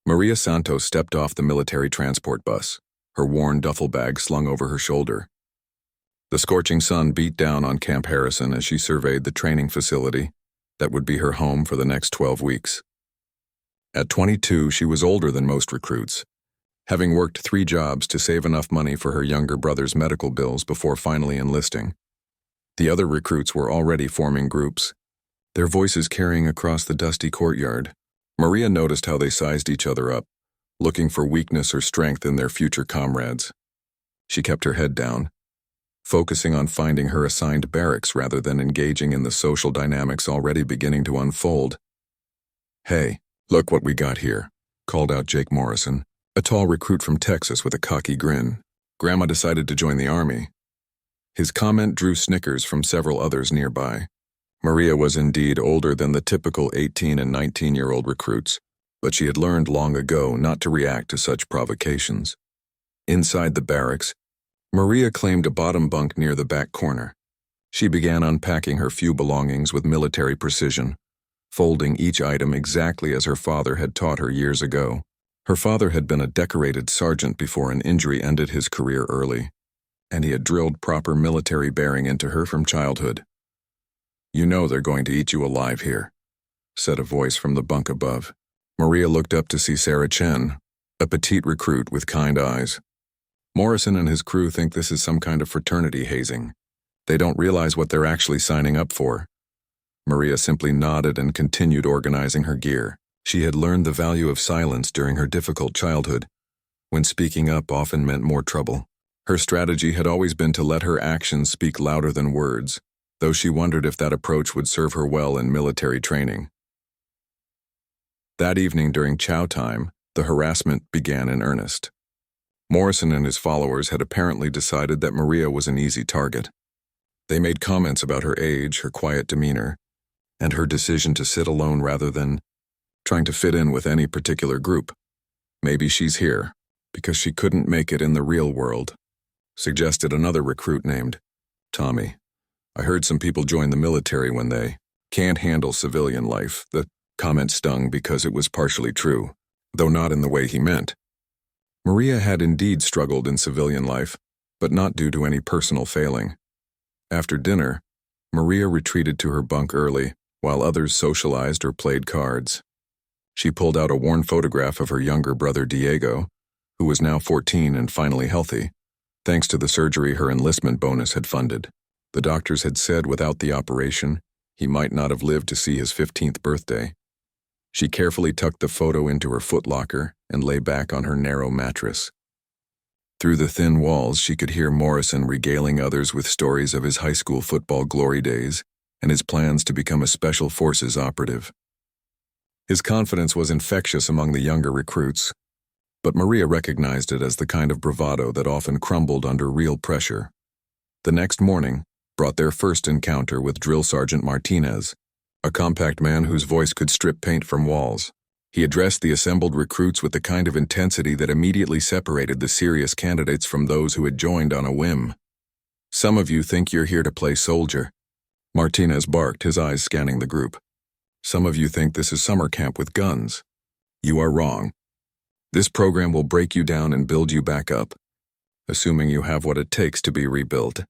Maria Santos stepped off the military transport bus, her worn duffel bag slung over her shoulder. The scorching sun beat down on Camp Harrison as she surveyed the training facility that would be her home for the next 12 weeks. At 22, she was older than most recruits, having worked 3 jobs to save enough money for her younger brother's medical bills before finally enlisting. The other recruits were already forming groups, their voices carrying across the dusty courtyard. Maria noticed how they sized each other up, looking for weakness or strength in their future comrades. She kept her head down, focusing on finding her assigned barracks rather than engaging in the social dynamics already beginning to unfold. "Hey, look what we got here," called out Jake Morrison, a tall recruit from Texas with a cocky grin. "Grandma decided to join the Army." His comment drew snickers from several others nearby. Maria was indeed older than the typical 18 and 19-year-old recruits, but she had learned long ago not to react to such provocations. Inside the barracks, Maria claimed a bottom bunk near the back corner. She began unpacking her few belongings with military precision, folding each item exactly as her father had taught her years ago. Her father had been a decorated sergeant before an injury ended his career early, and he had drilled proper military bearing into her from childhood. "You know they're going to eat you alive here," said a voice from the bunk above. Maria looked up to see Sarah Chen, a petite recruit with kind eyes. "Morrison and his crew think this is some kind of fraternity hazing. They don't realize what they're actually signing up for." Maria simply nodded and continued organizing her gear. She had learned the value of silence during her difficult childhood, when speaking up often meant more trouble. Her strategy had always been to let her actions speak louder than words, though she wondered if that approach would serve her well in military training. That evening during chow time, the harassment began in earnest. Morrison and his followers had apparently decided that Maria was an easy target. They made comments about her age, her quiet demeanor, and her decision to sit alone rather than trying to fit in with any particular group. "Maybe she's here because she couldn't make it in the real world," suggested another recruit named Tommy. "I heard some people join the military when they can't handle civilian life." The comment stung because it was partially true, though not in the way he meant. Maria had indeed struggled in civilian life, but not due to any personal failing. After dinner, Maria retreated to her bunk early, while others socialized or played cards. She pulled out a worn photograph of her younger brother Diego, who was now 14 and finally healthy, thanks to the surgery her enlistment bonus had funded. The doctors had said without the operation, he might not have lived to see his 15th birthday. She carefully tucked the photo into her footlocker and lay back on her narrow mattress. Through the thin walls, she could hear Morrison regaling others with stories of his high school football glory days and his plans to become a special forces operative. His confidence was infectious among the younger recruits, but Maria recognized it as the kind of bravado that often crumbled under real pressure. The next morning brought their first encounter with Drill Sergeant Martinez, a compact man whose voice could strip paint from walls. He addressed the assembled recruits with the kind of intensity that immediately separated the serious candidates from those who had joined on a whim. "Some of you think you're here to play soldier," Martinez barked, his eyes scanning the group. "Some of you think this is summer camp with guns. You are wrong. This program will break you down and build you back up, assuming you have what it takes to be rebuilt."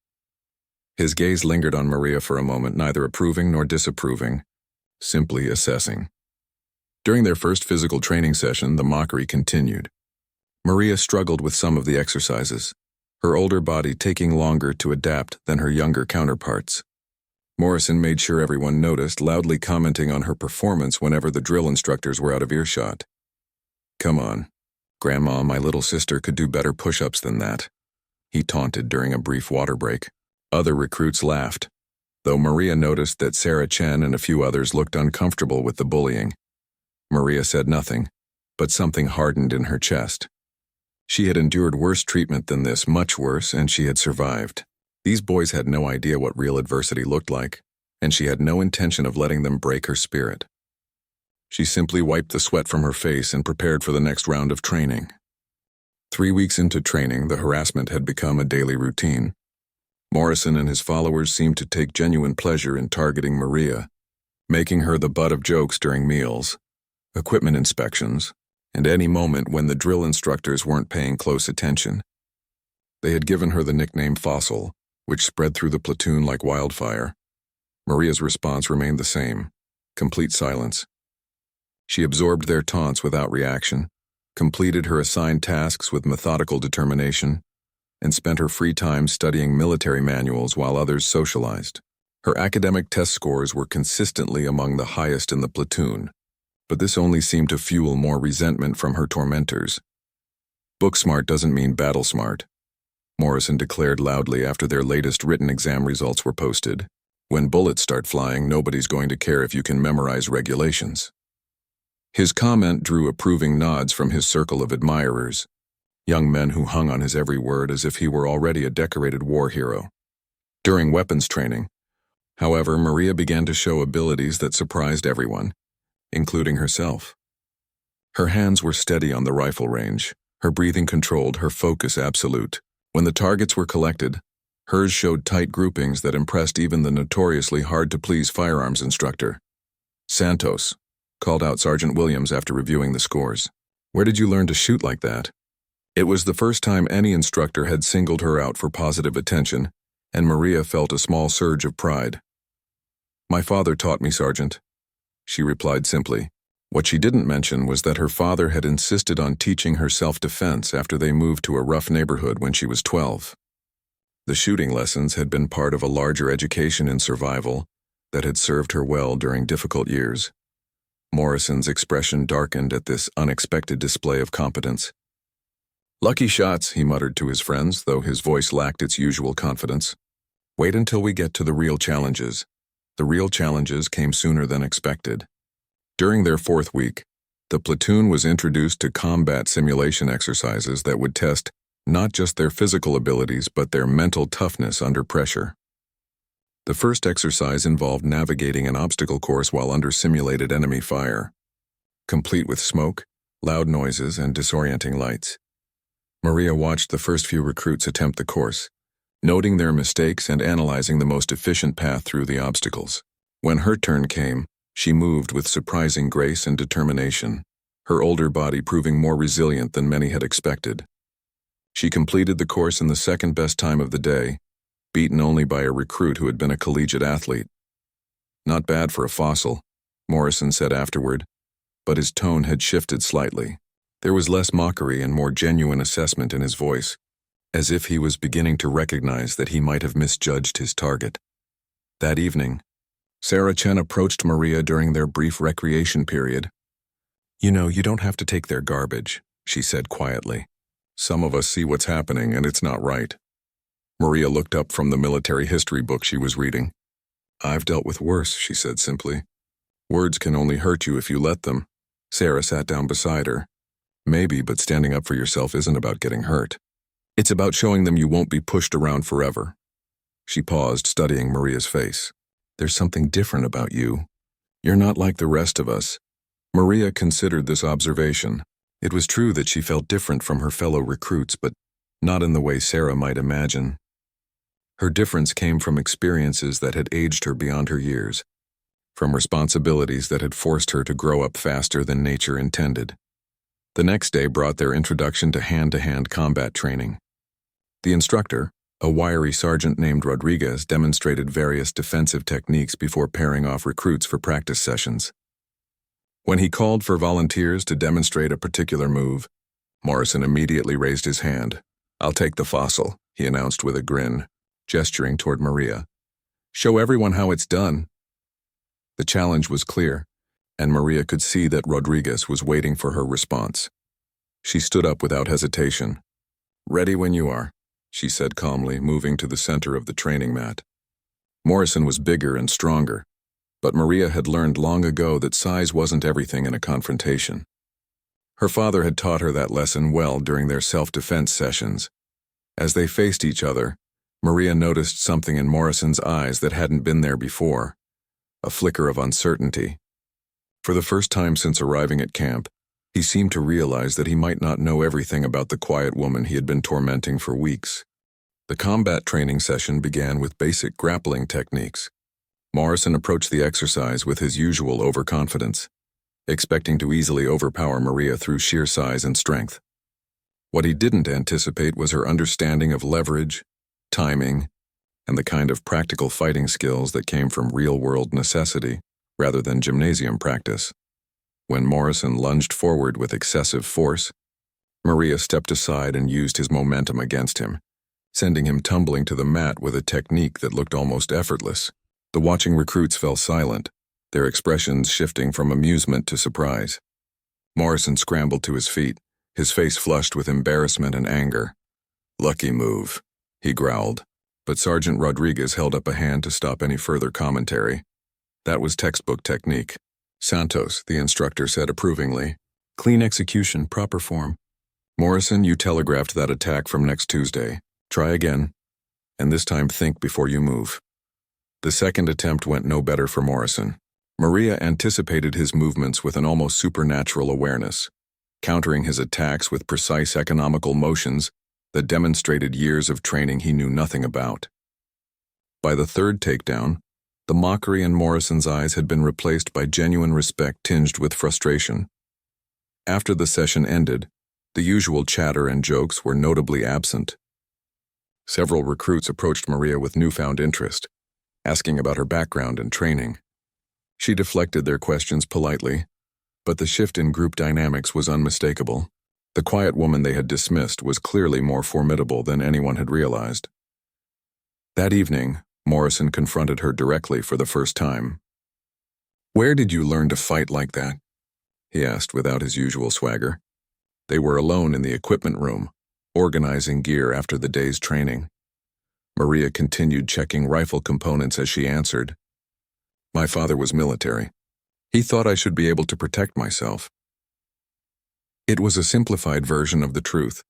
His gaze lingered on Maria for a moment, neither approving nor disapproving, simply assessing. During their first physical training session, the mockery continued. Maria struggled with some of the exercises, her older body taking longer to adapt than her younger counterparts. Morrison made sure everyone noticed, loudly commenting on her performance whenever the drill instructors were out of earshot. "Come on, Grandma, my little sister could do better push-ups than that," he taunted during a brief water break. Other recruits laughed, though Maria noticed that Sarah Chen and a few others looked uncomfortable with the bullying. Maria said nothing, but something hardened in her chest. She had endured worse treatment than this, much worse, and she had survived. These boys had no idea what real adversity looked like, and she had no intention of letting them break her spirit. She simply wiped the sweat from her face and prepared for the next round of training. 3 weeks into training, the harassment had become a daily routine. Morrison and his followers seemed to take genuine pleasure in targeting Maria, making her the butt of jokes during meals, equipment inspections, and any moment when the drill instructors weren't paying close attention. They had given her the nickname Fossil, which spread through the platoon like wildfire. Maria's response remained the same: complete silence. She absorbed their taunts without reaction, completed her assigned tasks with methodical determination, and spent her free time studying military manuals while others socialized. Her academic test scores were consistently among the highest in the platoon, but this only seemed to fuel more resentment from her tormentors. Book smart doesn't mean battle smart, Morrison declared loudly after their latest written exam results were posted. When bullets start flying, nobody's going to care if you can memorize regulations. His comment drew approving nods from his circle of admirers, young men who hung on his every word as if he were already a decorated war hero. During weapons training, however, Maria began to show abilities that surprised everyone, including herself. Her hands were steady on the rifle range, her breathing controlled, her focus absolute. When the targets were collected, hers showed tight groupings that impressed even the notoriously hard-to-please firearms instructor. "Santos," called out Sergeant Williams after reviewing the scores. "Where did you learn to shoot like that?" It was the first time any instructor had singled her out for positive attention, and Maria felt a small surge of pride. "My father taught me, Sergeant," she replied simply. What she didn't mention was that her father had insisted on teaching her self-defense after they moved to a rough neighborhood when she was 12. The shooting lessons had been part of a larger education in survival that had served her well during difficult years. Morrison's expression darkened at this unexpected display of competence. "Lucky shots," he muttered to his friends, though his voice lacked its usual confidence. "Wait until we get to the real challenges." The real challenges came sooner than expected. During their 4th week, the platoon was introduced to combat simulation exercises that would test not just their physical abilities but their mental toughness under pressure. The first exercise involved navigating an obstacle course while under simulated enemy fire, complete with smoke, loud noises, and disorienting lights. Maria watched the first few recruits attempt the course, noting their mistakes and analyzing the most efficient path through the obstacles. When her turn came, she moved with surprising grace and determination, her older body proving more resilient than many had expected. She completed the course in the second-best time of the day, beaten only by a recruit who had been a collegiate athlete. "Not bad for a fossil," Morrison said afterward, but his tone had shifted slightly. There was less mockery and more genuine assessment in his voice, as if he was beginning to recognize that he might have misjudged his target. That evening, Sarah Chen approached Maria during their brief recreation period. "You know, you don't have to take their garbage," she said quietly. "Some of us see what's happening and it's not right." Maria looked up from the military history book she was reading. "I've dealt with worse," she said simply. "Words can only hurt you if you let them." Sarah sat down beside her. "Maybe, but standing up for yourself isn't about getting hurt. It's about showing them you won't be pushed around forever." She paused, studying Maria's face. "There's something different about you. You're not like the rest of us." Maria considered this observation. It was true that she felt different from her fellow recruits, but not in the way Sarah might imagine. Her difference came from experiences that had aged her beyond her years, from responsibilities that had forced her to grow up faster than nature intended. The next day brought their introduction to hand-to-hand combat training. The instructor, a wiry sergeant named Rodriguez, demonstrated various defensive techniques before pairing off recruits for practice sessions. When he called for volunteers to demonstrate a particular move, Morrison immediately raised his hand. "I'll take the fossil," he announced with a grin, gesturing toward Maria. "Show everyone how it's done." The challenge was clear, and Maria could see that Rodriguez was waiting for her response. She stood up without hesitation. "Ready when you are," she said calmly, moving to the center of the training mat. Morrison was bigger and stronger, but Maria had learned long ago that size wasn't everything in a confrontation. Her father had taught her that lesson well during their self-defense sessions. As they faced each other, Maria noticed something in Morrison's eyes that hadn't been there before, a flicker of uncertainty. For the first time since arriving at camp, he seemed to realize that he might not know everything about the quiet woman he had been tormenting for weeks. The combat training session began with basic grappling techniques. Morrison approached the exercise with his usual overconfidence. expecting to easily overpower Maria through sheer size and strength. What he didn't anticipate was her understanding of leverage, timing, and the kind of practical fighting skills that came from real-world necessity rather than gymnasium practice. When Morrison lunged forward with excessive force, Maria stepped aside and used his momentum against him, sending him tumbling to the mat with a technique that looked almost effortless. The watching recruits fell silent, their expressions shifting from amusement to surprise. Morrison scrambled to his feet, his face flushed with embarrassment and anger. "Lucky move," he growled, but Sergeant Rodriguez held up a hand to stop any further commentary. "That was textbook technique." "Santos," the instructor said approvingly. "Clean execution, proper form." "Morrison, you telegraphed that attack from next Tuesday. Try again, and this time think before you move." The second attempt went no better for Morrison. Maria anticipated his movements with an almost supernatural awareness, countering his attacks with precise economical motions that demonstrated years of training he knew nothing about. By the third takedown, the mockery in Morrison's eyes had been replaced by genuine respect tinged with frustration. After the session ended, the usual chatter and jokes were notably absent. Several recruits approached Maria with newfound interest, asking about her background and training. She deflected their questions politely, but the shift in group dynamics was unmistakable. The quiet woman they had dismissed was clearly more formidable than anyone had realized. That evening, Morrison confronted her directly for the first time. "Where did you learn to fight like that?" he asked without his usual swagger. They were alone in the equipment room, organizing gear after the day's training. Maria continued checking rifle components as she answered. "My father was military. He thought I should be able to protect myself." It was a simplified version of the truth,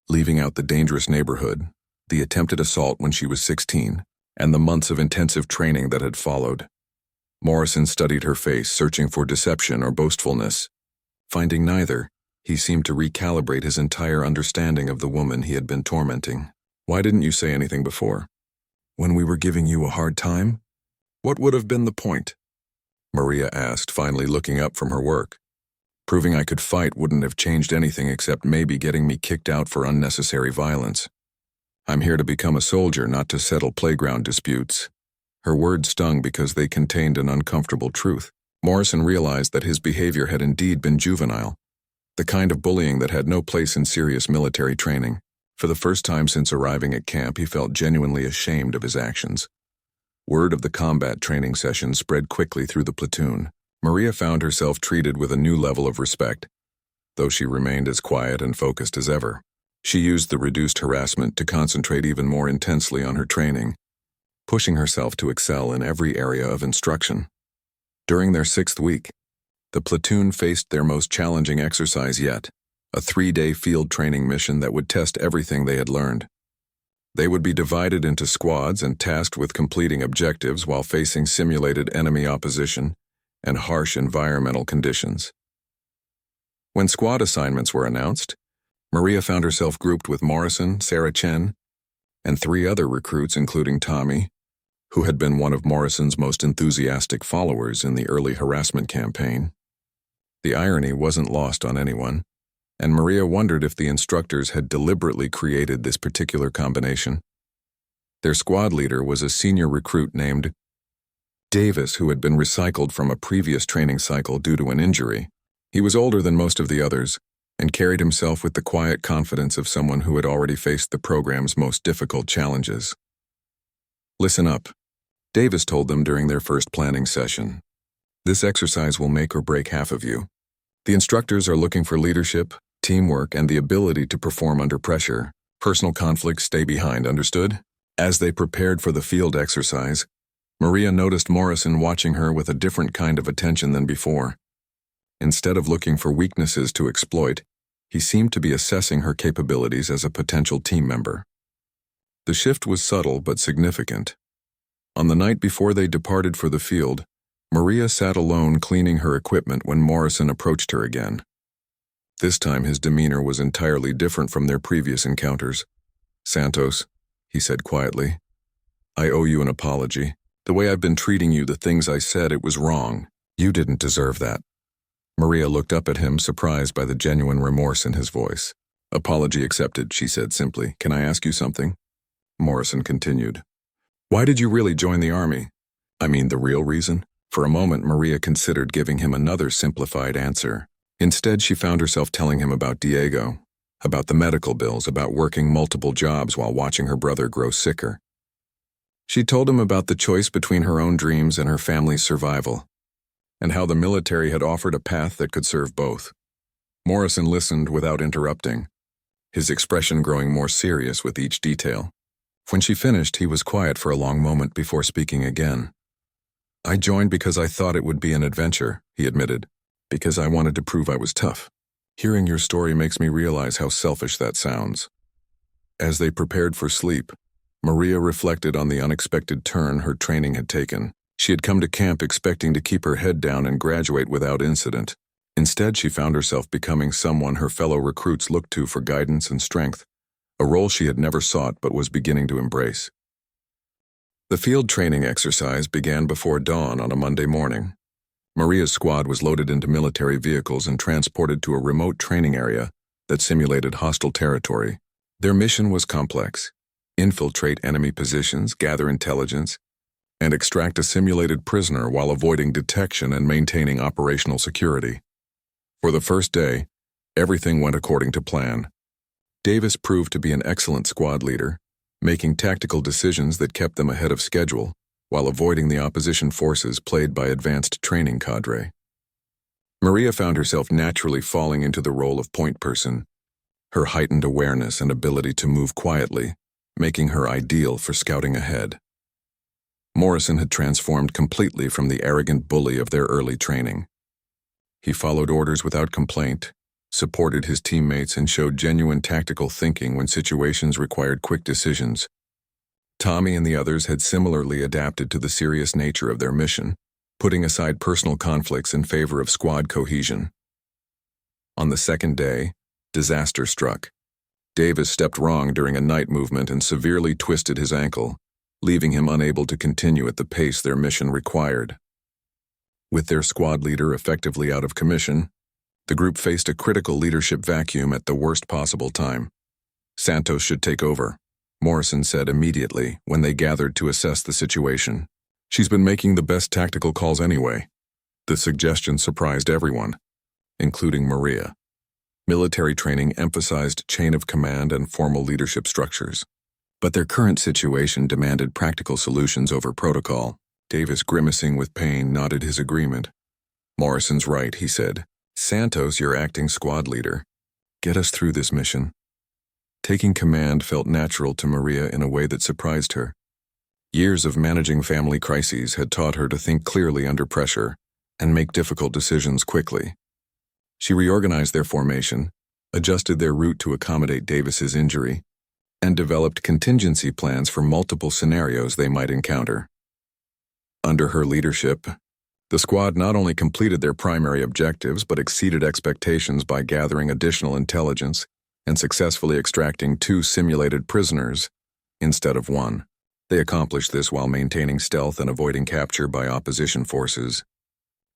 leaving out the dangerous neighborhood, the attempted assault when she was 16, and the months of intensive training that had followed. Morrison studied her face, searching for deception or boastfulness. Finding neither, he seemed to recalibrate his entire understanding of the woman he had been tormenting. "Why didn't you say anything before? When we were giving you a hard time? What would have been the point?" Maria asked, finally looking up from her work. "Proving I could fight wouldn't have changed anything except maybe getting me kicked out for unnecessary violence. I'm here to become a soldier, not to settle playground disputes." Her words stung because they contained an uncomfortable truth. Morrison realized that his behavior had indeed been juvenile, the kind of bullying that had no place in serious military training. For the first time since arriving at camp, he felt genuinely ashamed of his actions. Word of the combat training session spread quickly through the platoon. Maria found herself treated with a new level of respect, though she remained as quiet and focused as ever. She used the reduced harassment to concentrate even more intensely on her training, pushing herself to excel in every area of instruction. During their 6th week, the platoon faced their most challenging exercise yet, a 3-day field training mission that would test everything they had learned. They would be divided into squads and tasked with completing objectives while facing simulated enemy opposition and harsh environmental conditions. When squad assignments were announced, Maria found herself grouped with Morrison, Sarah Chen, and 3 other recruits, including Tommy, who had been one of Morrison's most enthusiastic followers in the early harassment campaign. The irony wasn't lost on anyone, and Maria wondered if the instructors had deliberately created this particular combination. Their squad leader was a senior recruit named Davis, who had been recycled from a previous training cycle due to an injury. He was older than most of the others and carried himself with the quiet confidence of someone who had already faced the program's most difficult challenges. "Listen up," Davis told them during their first planning session. "This exercise will make or break half of you. The instructors are looking for leadership, teamwork, and the ability to perform under pressure. Personal conflicts stay behind, understood?" As they prepared for the field exercise, Maria noticed Morrison watching her with a different kind of attention than before. Instead of looking for weaknesses to exploit, he seemed to be assessing her capabilities as a potential team member. The shift was subtle but significant. On the night before they departed for the field, Maria sat alone cleaning her equipment when Morrison approached her again. This time his demeanor was entirely different from their previous encounters. "Santos," he said quietly, "I owe you an apology. The way I've been treating you, the things I said, it was wrong. You didn't deserve that." Maria looked up at him, surprised by the genuine remorse in his voice. "Apology accepted," she said simply. "Can I ask you something?" Morrison continued. "Why did you really join the army? I mean, the real reason?" For a moment, Maria considered giving him another simplified answer. Instead, she found herself telling him about Diego, about the medical bills, about working multiple jobs while watching her brother grow sicker. She told him about the choice between her own dreams and her family's survival, and how the military had offered a path that could serve both. Morrison listened without interrupting, his expression growing more serious with each detail. When she finished, he was quiet for a long moment before speaking again. "I joined because I thought it would be an adventure," he admitted, "because I wanted to prove I was tough. Hearing your story makes me realize how selfish that sounds." As they prepared for sleep, Maria reflected on the unexpected turn her training had taken. She had come to camp expecting to keep her head down and graduate without incident. Instead, she found herself becoming someone her fellow recruits looked to for guidance and strength, a role she had never sought but was beginning to embrace. The field training exercise began before dawn on a Monday morning. Maria's squad was loaded into military vehicles and transported to a remote training area that simulated hostile territory. Their mission was complex: infiltrate enemy positions, gather intelligence, and extract a simulated prisoner while avoiding detection and maintaining operational security. For the first day, everything went according to plan. Davis proved to be an excellent squad leader, making tactical decisions that kept them ahead of schedule, while avoiding the opposition forces played by advanced training cadre. Maria found herself naturally falling into the role of point person, her heightened awareness and ability to move quietly, making her ideal for scouting ahead. Morrison had transformed completely from the arrogant bully of their early training. He followed orders without complaint, supported his teammates, and showed genuine tactical thinking when situations required quick decisions. Tommy and the others had similarly adapted to the serious nature of their mission, putting aside personal conflicts in favor of squad cohesion. On the second day, disaster struck. Davis stepped wrong during a night movement and severely twisted his ankle, leaving him unable to continue at the pace their mission required. With their squad leader effectively out of commission, the group faced a critical leadership vacuum at the worst possible time. "Santos should take over," Morrison said immediately when they gathered to assess the situation. "She's been making the best tactical calls anyway." The suggestion surprised everyone, including Maria. Military training emphasized chain of command and formal leadership structures, but their current situation demanded practical solutions over protocol. Davis, grimacing with pain, nodded his agreement. "Morrison's right," he said. "Santos, your acting squad leader. Get us through this mission." Taking command felt natural to Maria in a way that surprised her. Years of managing family crises had taught her to think clearly under pressure and make difficult decisions quickly. She reorganized their formation, adjusted their route to accommodate Davis's injury, and developed contingency plans for multiple scenarios they might encounter. Under her leadership, the squad not only completed their primary objectives but exceeded expectations by gathering additional intelligence and successfully extracting 2 simulated prisoners instead of 1. They accomplished this while maintaining stealth and avoiding capture by opposition forces,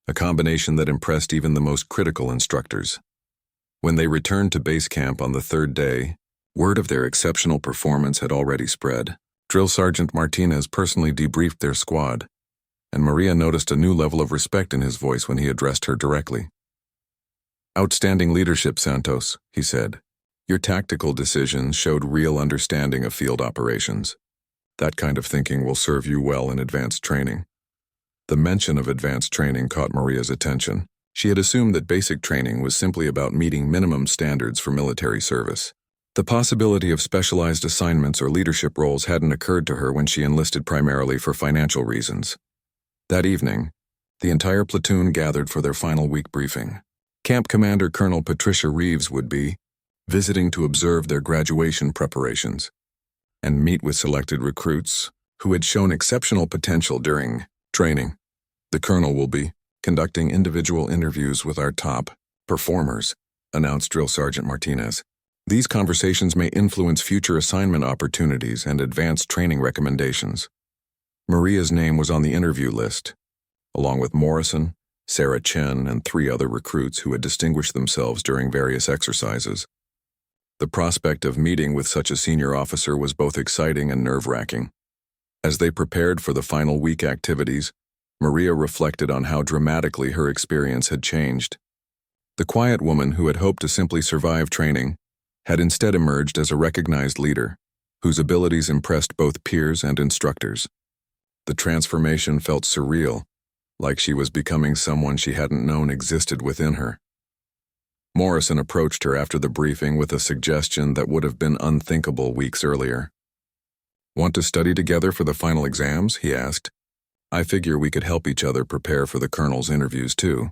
a combination that impressed even the most critical instructors. When they returned to base camp on the third day, word of their exceptional performance had already spread. Drill Sergeant Martinez personally debriefed their squad, and Maria noticed a new level of respect in his voice when he addressed her directly. "Outstanding leadership, Santos," he said. "Your tactical decisions showed real understanding of field operations. That kind of thinking will serve you well in advanced training." The mention of advanced training caught Maria's attention. She had assumed that basic training was simply about meeting minimum standards for military service. The possibility of specialized assignments or leadership roles hadn't occurred to her when she enlisted primarily for financial reasons. That evening, the entire platoon gathered for their final week briefing. Camp Commander Colonel Patricia Reeves would be visiting to observe their graduation preparations and meet with selected recruits who had shown exceptional potential during training. The colonel will be conducting individual interviews with our top performers, announced Drill Sergeant Martinez. These conversations may influence future assignment opportunities and advanced training recommendations. Maria's name was on the interview list, along with Morrison Sarah Chen, and 3 other recruits who had distinguished themselves during various exercises. The prospect of meeting with such a senior officer was both exciting and nerve-wracking. As they prepared for the final week activities, Maria reflected on how dramatically her experience had changed. The quiet woman who had hoped to simply survive training had instead emerged as a recognized leader, whose abilities impressed both peers and instructors. The transformation felt surreal, like she was becoming someone she hadn't known existed within her. Morrison approached her after the briefing with a suggestion that would have been unthinkable weeks earlier. "Want to study together for the final exams?" he asked. "I figure we could help each other prepare for the colonel's interviews too."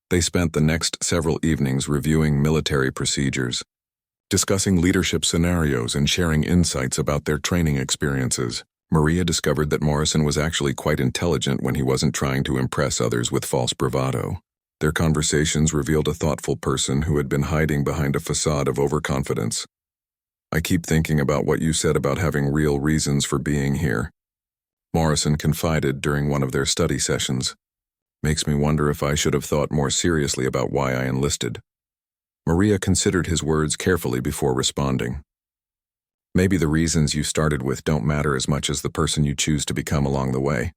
They spent the next several evenings reviewing military procedures, discussing leadership scenarios, and sharing insights about their training experiences. Maria discovered that Morrison was actually quite intelligent when he wasn't trying to impress others with false bravado. Their conversations revealed a thoughtful person who had been hiding behind a facade of overconfidence. "I keep thinking about what you said about having real reasons for being here," Morrison confided during one of their study sessions. "Makes me wonder if I should have thought more seriously about why I enlisted." Maria considered his words carefully before responding. "Maybe the reasons you started with don't matter as much as the person you choose to become along the way.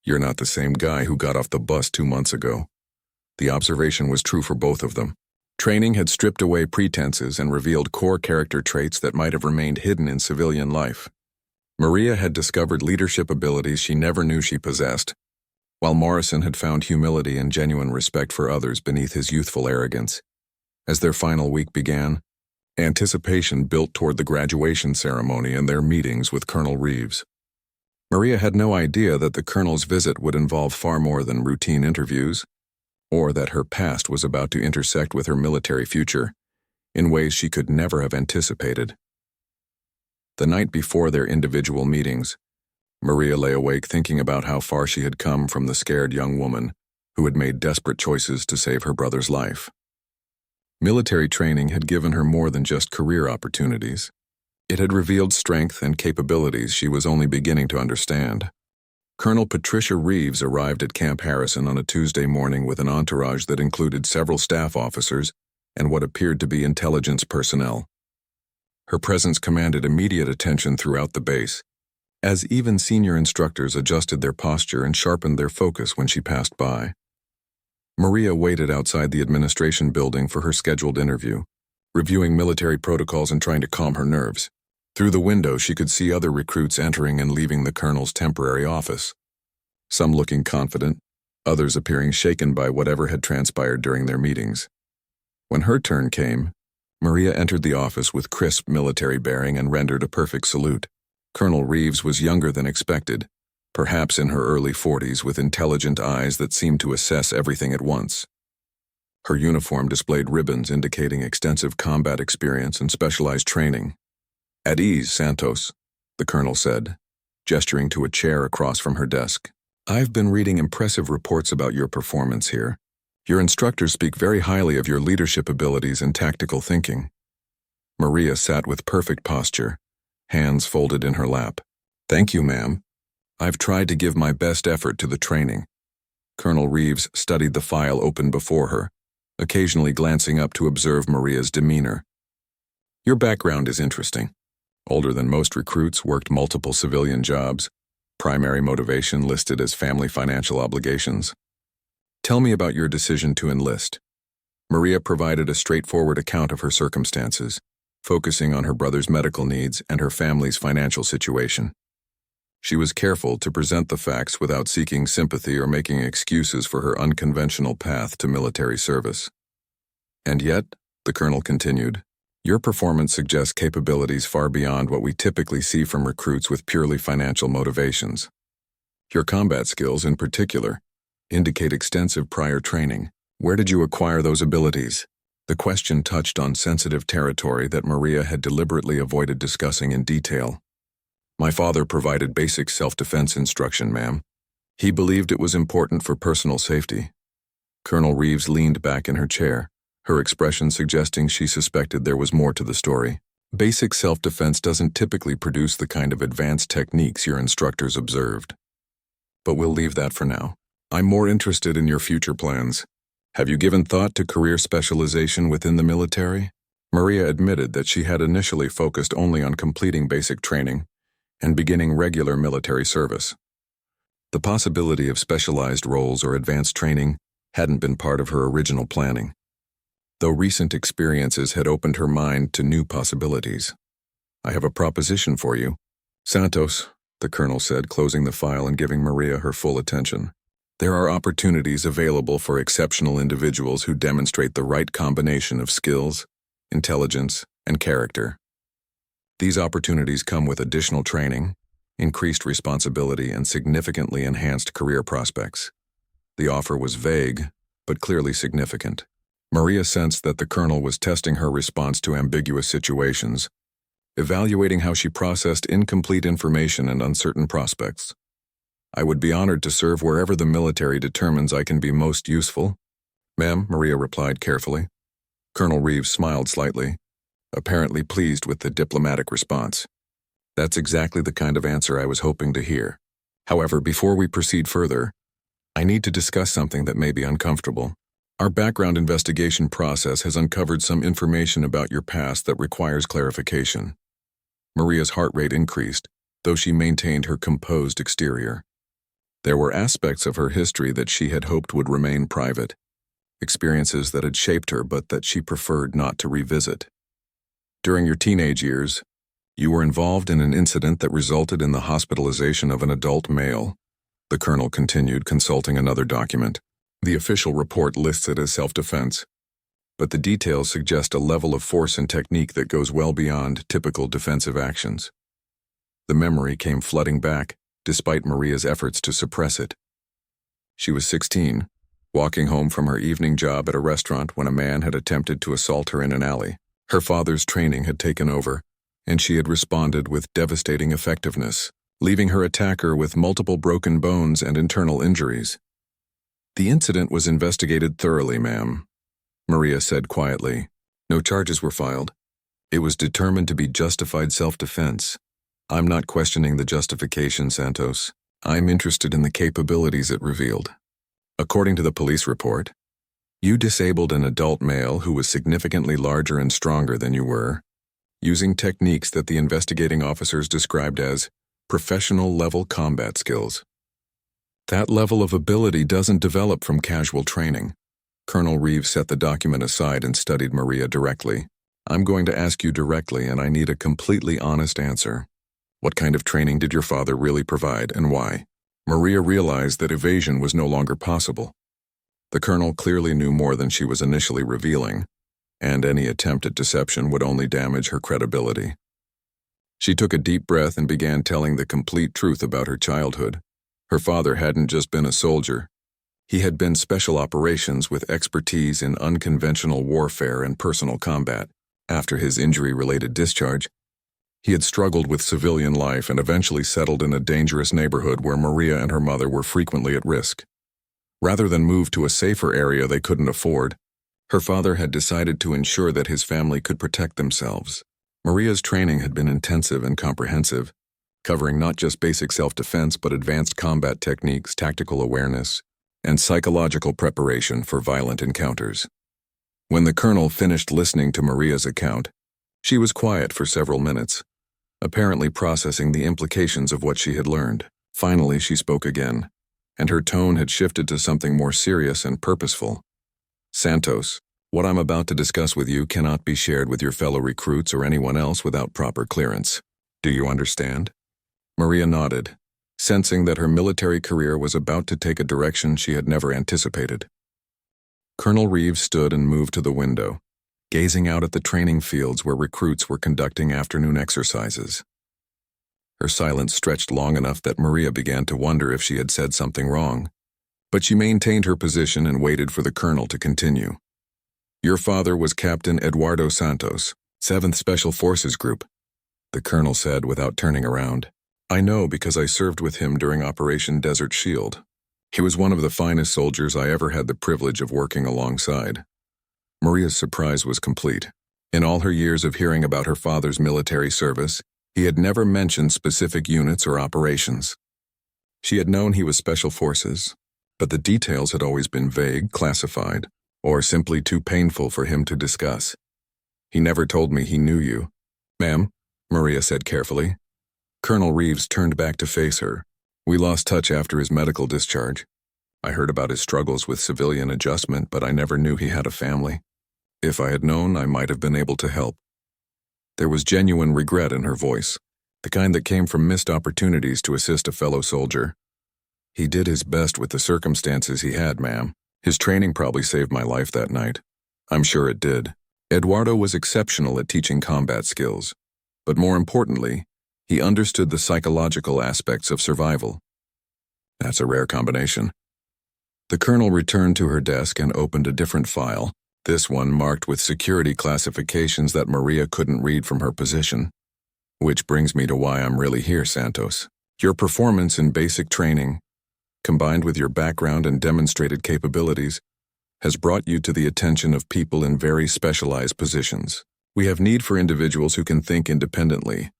You're not the same guy who got off the bus 2 months ago." The observation was true for both of them. Training had stripped away pretenses and revealed core character traits that might have remained hidden in civilian life. Maria had discovered leadership abilities she never knew she possessed, while Morrison had found humility and genuine respect for others beneath his youthful arrogance. As their final week began, anticipation built toward the graduation ceremony and their meetings with Colonel Reeves. Maria had no idea that the colonel's visit would involve far more than routine interviews, or that her past was about to intersect with her military future in ways she could never have anticipated. The night before their individual meetings, Maria lay awake thinking about how far she had come from the scared young woman who had made desperate choices to save her brother's life. Military training had given her more than just career opportunities. It had revealed strength and capabilities she was only beginning to understand. Colonel Patricia Reeves arrived at Camp Harrison on a Tuesday morning with an entourage that included several staff officers and what appeared to be intelligence personnel. Her presence commanded immediate attention throughout the base, as even senior instructors adjusted their posture and sharpened their focus when she passed by. Maria waited outside the administration building for her scheduled interview, reviewing military protocols and trying to calm her nerves. Through the window, she could see other recruits entering and leaving the colonel's temporary office, some looking confident, others appearing shaken by whatever had transpired during their meetings. When her turn came, Maria entered the office with crisp military bearing and rendered a perfect salute. Colonel Reeves was younger than expected, perhaps in her early 40s, with intelligent eyes that seemed to assess everything at once. Her uniform displayed ribbons indicating extensive combat experience and specialized training. "At ease, Santos," the colonel said, gesturing to a chair across from her desk. "I've been reading impressive reports about your performance here. Your instructors speak very highly of your leadership abilities and tactical thinking." Maria sat with perfect posture, hands folded in her lap. "Thank you, ma'am. I've tried to give my best effort to the training." Colonel Reeves studied the file open before her, occasionally glancing up to observe Maria's demeanor. "Your background is interesting. Older than most recruits, worked multiple civilian jobs, primary motivation listed as family financial obligations. Tell me about your decision to enlist." Maria provided a straightforward account of her circumstances, focusing on her brother's medical needs and her family's financial situation. She was careful to present the facts without seeking sympathy or making excuses for her unconventional path to military service. "And yet," the colonel continued, "your performance suggests capabilities far beyond what we typically see from recruits with purely financial motivations. Your combat skills, in particular, indicate extensive prior training. Where did you acquire those abilities?" The question touched on sensitive territory that Maria had deliberately avoided discussing in detail. "My father provided basic self-defense instruction, ma'am. He believed it was important for personal safety." Colonel Reeves leaned back in her chair, her expression suggesting she suspected there was more to the story. "Basic self-defense doesn't typically produce the kind of advanced techniques your instructors observed. But we'll leave that for now. I'm more interested in your future plans. Have you given thought to career specialization within the military? Maria admitted that she had initially focused only on completing basic training and beginning regular military service. The possibility of specialized roles or advanced training hadn't been part of her original planning, though recent experiences had opened her mind to new possibilities. I have a proposition for you. Santos, the colonel said, closing the file and giving Maria her full attention. There are opportunities available for exceptional individuals who demonstrate the right combination of skills, intelligence, and character. These opportunities come with additional training, increased responsibility, and significantly enhanced career prospects. The offer was vague, but clearly significant. Maria sensed that the colonel was testing her response to ambiguous situations, evaluating how she processed incomplete information and uncertain prospects. I would be honored to serve wherever the military determines I can be most useful. Ma'am, Maria replied carefully. Colonel Reeves smiled slightly, apparently pleased with the diplomatic response. That's exactly the kind of answer I was hoping to hear. However, before we proceed further, I need to discuss something that may be uncomfortable. Our background investigation process has uncovered some information about your past that requires clarification. Maria's heart rate increased, though she maintained her composed exterior. There were aspects of her history that she had hoped would remain private, experiences that had shaped her but that she preferred not to revisit. During your teenage years, you were involved in an incident that resulted in the hospitalization of an adult male. The colonel continued, consulting another document. The official report lists it as self-defense, but the details suggest a level of force and technique that goes well beyond typical defensive actions. The memory came flooding back, despite Maria's efforts to suppress it. She was 16, walking home from her evening job at a restaurant when a man had attempted to assault her in an alley. Her father's training had taken over, and she had responded with devastating effectiveness, leaving her attacker with multiple broken bones and internal injuries. The incident was investigated thoroughly, ma'am, Maria said quietly. No charges were filed. It was determined to be justified self-defense. I'm not questioning the justification, Santos. I'm interested in the capabilities it revealed. According to the police report, you disabled an adult male who was significantly larger and stronger than you were, using techniques that the investigating officers described as professional-level combat skills. That level of ability doesn't develop from casual training. Colonel Reeves set the document aside and studied Maria directly. I'm going to ask you directly, and I need a completely honest answer. What kind of training did your father really provide, and why? Maria realized that evasion was no longer possible. The colonel clearly knew more than she was initially revealing, and any attempt at deception would only damage her credibility. She took a deep breath and began telling the complete truth about her childhood. Her father hadn't just been a soldier. He had been special operations with expertise in unconventional warfare and personal combat. After his injury-related discharge, he had struggled with civilian life and eventually settled in a dangerous neighborhood where Maria and her mother were frequently at risk. Rather than move to a safer area they couldn't afford, her father had decided to ensure that his family could protect themselves. Maria's training had been intensive and comprehensive, covering not just basic self-defense but advanced combat techniques, tactical awareness, and psychological preparation for violent encounters. When the colonel finished listening to Maria's account, she was quiet for several minutes, apparently processing the implications of what she had learned. Finally, she spoke again, and her tone had shifted to something more serious and purposeful. Santos, what I'm about to discuss with you cannot be shared with your fellow recruits or anyone else without proper clearance. Do you understand? Maria nodded, sensing that her military career was about to take a direction she had never anticipated. Colonel Reeves stood and moved to the window, gazing out at the training fields where recruits were conducting afternoon exercises. Her silence stretched long enough that Maria began to wonder if she had said something wrong, but she maintained her position and waited for the colonel to continue. Your father was Captain Eduardo Santos, 7th Special Forces Group, the colonel said without turning around. I know because I served with him during Operation Desert Shield. He was one of the finest soldiers I ever had the privilege of working alongside. Maria's surprise was complete. In all her years of hearing about her father's military service, he had never mentioned specific units or operations. She had known he was Special Forces, but the details had always been vague, classified, or simply too painful for him to discuss. He never told me he knew you. Ma'am, Maria said carefully. Colonel Reeves turned back to face her. We lost touch after his medical discharge. I heard about his struggles with civilian adjustment, but I never knew he had a family. If I had known, I might have been able to help. There was genuine regret in her voice, the kind that came from missed opportunities to assist a fellow soldier. He did his best with the circumstances he had, ma'am. His training probably saved my life that night. I'm sure it did. Eduardo was exceptional at teaching combat skills, but more importantly, he understood the psychological aspects of survival. That's a rare combination. The colonel returned to her desk and opened a different file, this one marked with security classifications that Maria couldn't read from her position. Which brings me to why I'm really here, Santos. Your performance in basic training, combined with your background and demonstrated capabilities, has brought you to the attention of people in very specialized positions. We have need for individuals who can think independently,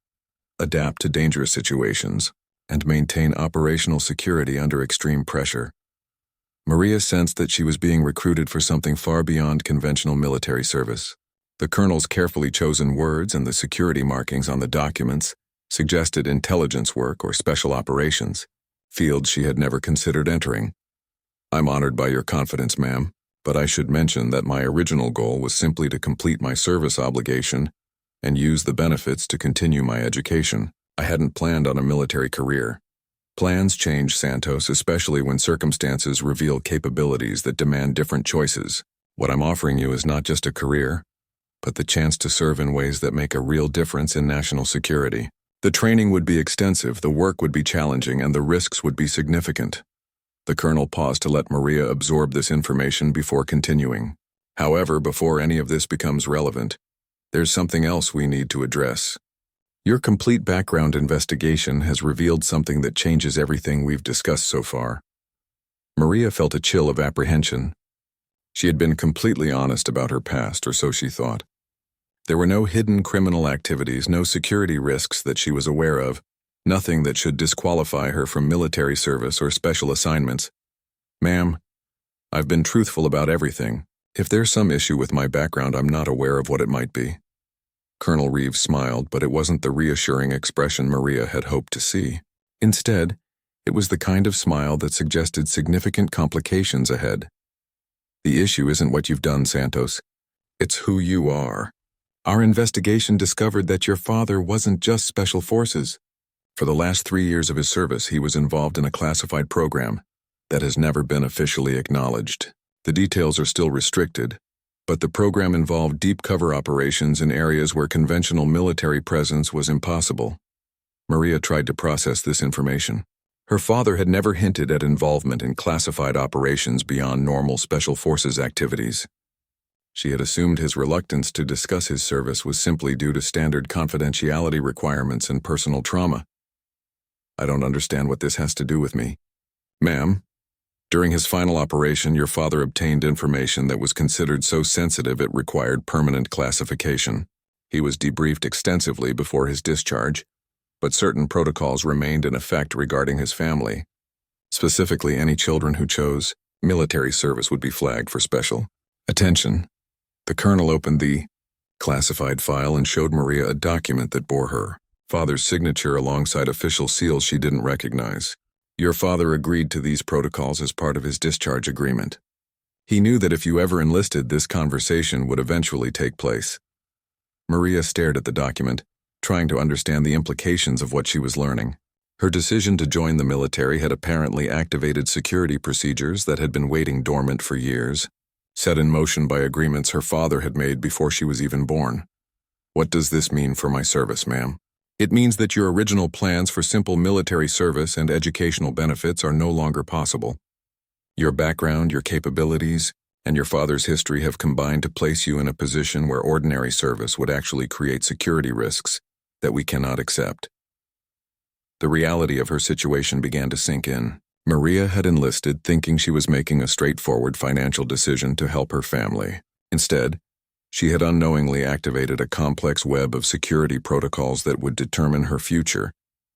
adapt to dangerous situations, and maintain operational security under extreme pressure. Maria sensed that she was being recruited for something far beyond conventional military service. The colonel's carefully chosen words and the security markings on the documents suggested intelligence work or special operations, fields she had never considered entering. I'm honored by your confidence, ma'am, but I should mention that my original goal was simply to complete my service obligation and use the benefits to continue my education. I hadn't planned on a military career. Plans change, Santos, especially when circumstances reveal capabilities that demand different choices. What I'm offering you is not just a career, but the chance to serve in ways that make a real difference in national security. The training would be extensive, the work would be challenging, and the risks would be significant. The colonel paused to let Maria absorb this information before continuing. However, before any of this becomes relevant, there's something else we need to address. Your complete background investigation has revealed something that changes everything we've discussed so far. Maria felt a chill of apprehension. She had been completely honest about her past, or so she thought. There were no hidden criminal activities, no security risks that she was aware of, nothing that should disqualify her from military service or special assignments. Ma'am, I've been truthful about everything. If there's some issue with my background, I'm not aware of what it might be. Colonel Reeves smiled, but it wasn't the reassuring expression Maria had hoped to see. Instead, it was the kind of smile that suggested significant complications ahead. The issue isn't what you've done, Santos. It's who you are. Our investigation discovered that your father wasn't just special forces. For the last 3 years of his service, he was involved in a classified program that has never been officially acknowledged. The details are still restricted, but the program involved deep cover operations in areas where conventional military presence was impossible. Maria tried to process this information. Her father had never hinted at involvement in classified operations beyond normal special forces activities. She had assumed his reluctance to discuss his service was simply due to standard confidentiality requirements and personal trauma. I don't understand what this has to do with me. Ma'am, during his final operation, your father obtained information that was considered so sensitive it required permanent classification. He was debriefed extensively before his discharge, but certain protocols remained in effect regarding his family. Specifically, any children who chose military service would be flagged for special attention. The colonel opened the classified file and showed Maria a document that bore her father's signature alongside official seals she didn't recognize. Your father agreed to these protocols as part of his discharge agreement. He knew that if you ever enlisted, this conversation would eventually take place. Maria stared at the document, trying to understand the implications of what she was learning. Her decision to join the military had apparently activated security procedures that had been waiting dormant for years, set in motion by agreements her father had made before she was even born. What does this mean for my service, ma'am? It means that your original plans for simple military service and educational benefits are no longer possible. Your background, your capabilities, and your father's history have combined to place you in a position where ordinary service would actually create security risks that we cannot accept. The reality of her situation began to sink in. Maria had enlisted thinking she was making a straightforward financial decision to help her family. Instead, she had unknowingly activated a complex web of security protocols that would determine her future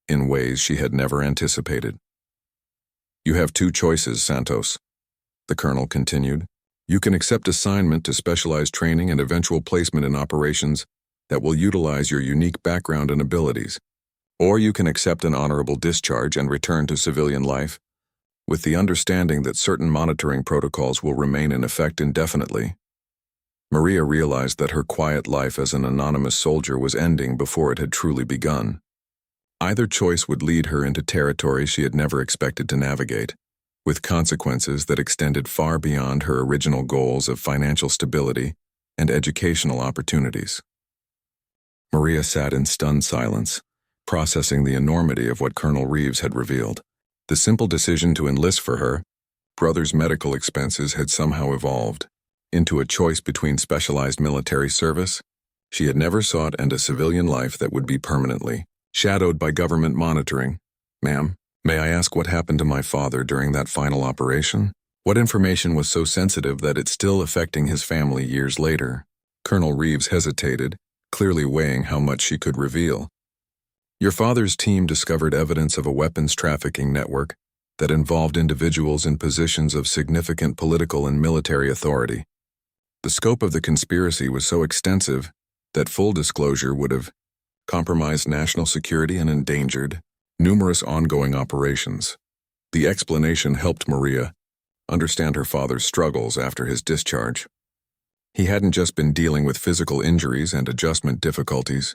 in ways she had never anticipated. You have two choices, Santos, the colonel continued. You can accept assignment to specialized training and eventual placement in operations that will utilize your unique background and abilities. Or you can accept an honorable discharge and return to civilian life, with the understanding that certain monitoring protocols will remain in effect indefinitely. Maria realized that her quiet life as an anonymous soldier was ending before it had truly begun. Either choice would lead her into territory she had never expected to navigate, with consequences that extended far beyond her original goals of financial stability and educational opportunities. Maria sat in stunned silence, processing the enormity of what Colonel Reeves had revealed. The simple decision to enlist for her brother's medical expenses had somehow evolved into a choice between specialized military service she had never sought and a civilian life that would be permanently shadowed by government monitoring. Ma'am, may I ask what happened to my father during that final operation? What information was so sensitive that it's still affecting his family years later? Colonel Reeves hesitated, clearly weighing how much she could reveal. Your father's team discovered evidence of a weapons trafficking network that involved individuals in positions of significant political and military authority. The scope of the conspiracy was so extensive that full disclosure would have compromised national security and endangered numerous ongoing operations. The explanation helped Maria understand her father's struggles after his discharge. He hadn't just been dealing with physical injuries and adjustment difficulties.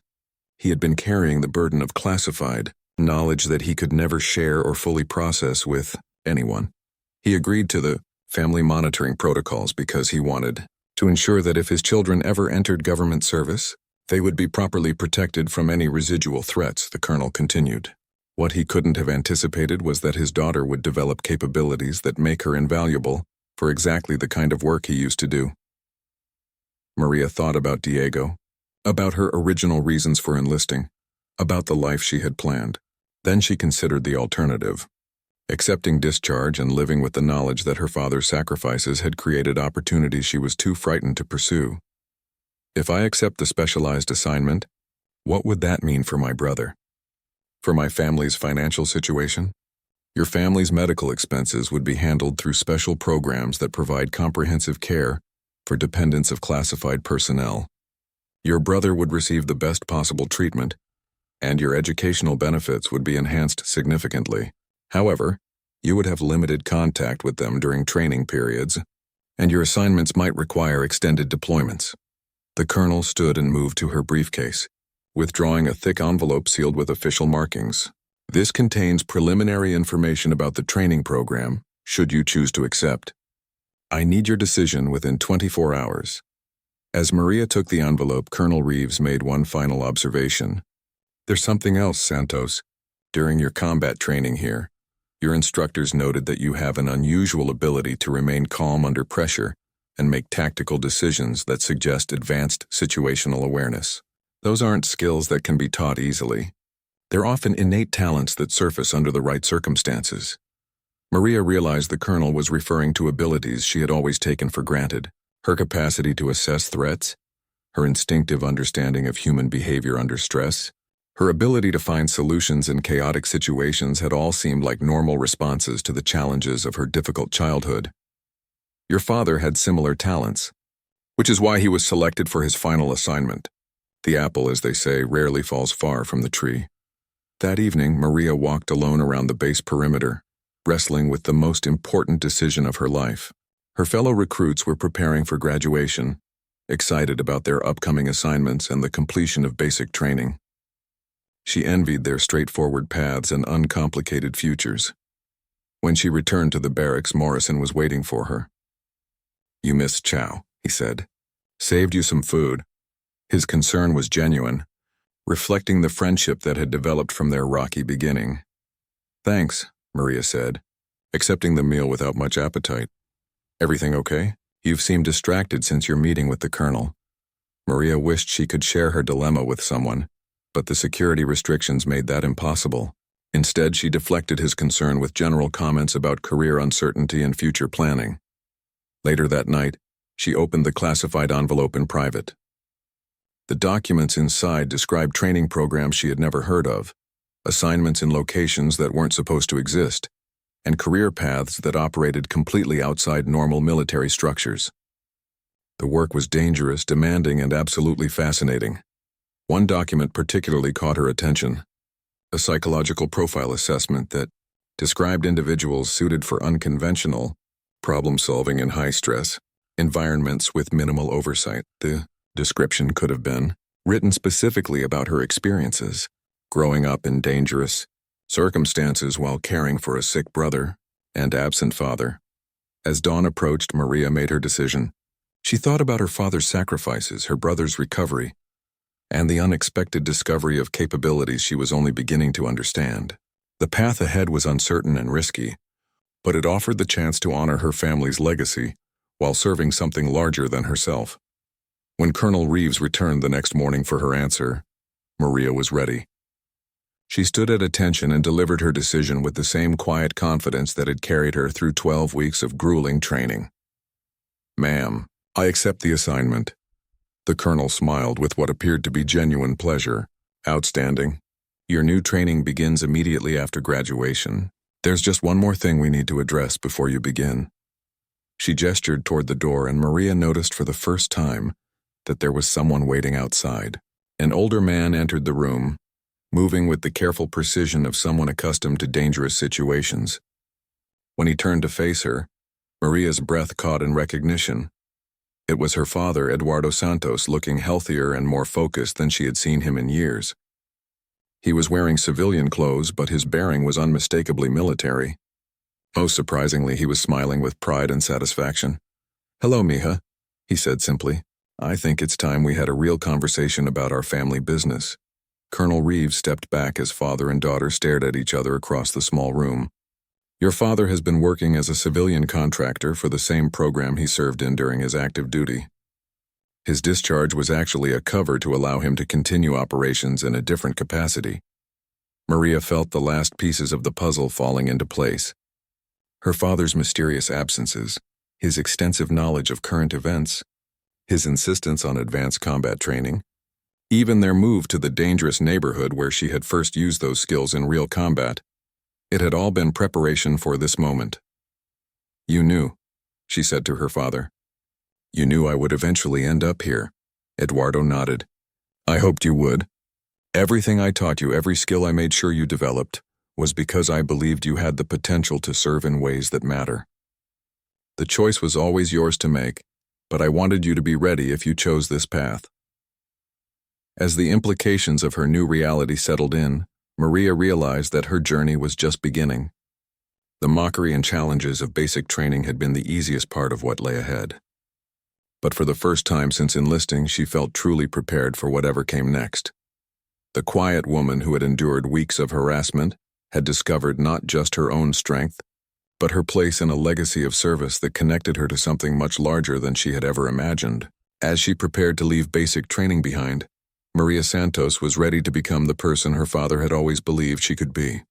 He had been carrying the burden of classified knowledge that he could never share or fully process with anyone. He agreed to the family monitoring protocols because he wanted to ensure that if his children ever entered government service, they would be properly protected from any residual threats, the colonel continued. What he couldn't have anticipated was that his daughter would develop capabilities that make her invaluable for exactly the kind of work he used to do. Maria thought about Diego, about her original reasons for enlisting, about the life she had planned. Then she considered the alternative. Accepting discharge and living with the knowledge that her father's sacrifices had created opportunities she was too frightened to pursue. If I accept the specialized assignment, what would that mean for my brother? For my family's financial situation? Your family's medical expenses would be handled through special programs that provide comprehensive care for dependents of classified personnel. Your brother would receive the best possible treatment, and your educational benefits would be enhanced significantly. However, you would have limited contact with them during training periods, and your assignments might require extended deployments. The colonel stood and moved to her briefcase, withdrawing a thick envelope sealed with official markings. This contains preliminary information about the training program, should you choose to accept. I need your decision within 24 hours. As Maria took the envelope, Colonel Reeves made one final observation. There's something else, Santos. During your combat training here, your instructors noted that you have an unusual ability to remain calm under pressure and make tactical decisions that suggest advanced situational awareness. Those aren't skills that can be taught easily. They're often innate talents that surface under the right circumstances. Maria realized the colonel was referring to abilities she had always taken for granted. Her capacity to assess threats, her instinctive understanding of human behavior under stress, her ability to find solutions in chaotic situations had all seemed like normal responses to the challenges of her difficult childhood. Your father had similar talents, which is why he was selected for his final assignment. The apple, as they say, rarely falls far from the tree. That evening, Maria walked alone around the base perimeter, wrestling with the most important decision of her life. Her fellow recruits were preparing for graduation, excited about their upcoming assignments and the completion of basic training. She envied their straightforward paths and uncomplicated futures. When she returned to the barracks, Morrison was waiting for her. "You missed chow," he said. "Saved you some food." His concern was genuine, reflecting the friendship that had developed from their rocky beginning. "Thanks," Maria said, accepting the meal without much appetite. "Everything okay? You've seemed distracted since your meeting with the colonel." Maria wished she could share her dilemma with someone, but the security restrictions made that impossible. Instead, she deflected his concern with general comments about career uncertainty and future planning. Later that night, she opened the classified envelope in private. The documents inside described training programs she had never heard of, assignments in locations that weren't supposed to exist, and career paths that operated completely outside normal military structures. The work was dangerous, demanding, and absolutely fascinating. One document particularly caught her attention: a psychological profile assessment that described individuals suited for unconventional, problem-solving in high-stress environments with minimal oversight. The description could have been written specifically about her experiences, growing up in dangerous circumstances while caring for a sick brother and absent father. As dawn approached, Maria made her decision. She thought about her father's sacrifices, her brother's recovery, and the unexpected discovery of capabilities she was only beginning to understand. The path ahead was uncertain and risky, but it offered the chance to honor her family's legacy while serving something larger than herself. When Colonel Reeves returned the next morning for her answer, Maria was ready. She stood at attention and delivered her decision with the same quiet confidence that had carried her through 12 weeks of grueling training. "Ma'am, I accept the assignment." The colonel smiled with what appeared to be genuine pleasure. "Outstanding. Your new training begins immediately after graduation. There's just one more thing we need to address before you begin." She gestured toward the door, and Maria noticed for the first time that there was someone waiting outside. An older man entered the room, moving with the careful precision of someone accustomed to dangerous situations. When he turned to face her, Maria's breath caught in recognition. It was her father, Eduardo Santos, looking healthier and more focused than she had seen him in years. He was wearing civilian clothes, but his bearing was unmistakably military. Most surprisingly, he was smiling with pride and satisfaction. "Hello, mija," he said simply. "I think it's time we had a real conversation about our family business." Colonel Reeves stepped back as father and daughter stared at each other across the small room. "Your father has been working as a civilian contractor for the same program he served in during his active duty. His discharge was actually a cover to allow him to continue operations in a different capacity." Maria felt the last pieces of the puzzle falling into place. Her father's mysterious absences, his extensive knowledge of current events, his insistence on advanced combat training, even their move to the dangerous neighborhood where she had first used those skills in real combat. It had all been preparation for this moment. "You knew," she said to her father. "You knew I would eventually end up here." Eduardo nodded. "I hoped you would. Everything I taught you, every skill I made sure you developed, was because I believed you had the potential to serve in ways that matter. The choice was always yours to make, but I wanted you to be ready if you chose this path." As the implications of her new reality settled in, Maria realized that her journey was just beginning. The mockery and challenges of basic training had been the easiest part of what lay ahead. But for the first time since enlisting, she felt truly prepared for whatever came next. The quiet woman who had endured weeks of harassment had discovered not just her own strength, but her place in a legacy of service that connected her to something much larger than she had ever imagined. As she prepared to leave basic training behind, Maria Santos was ready to become the person her father had always believed she could be.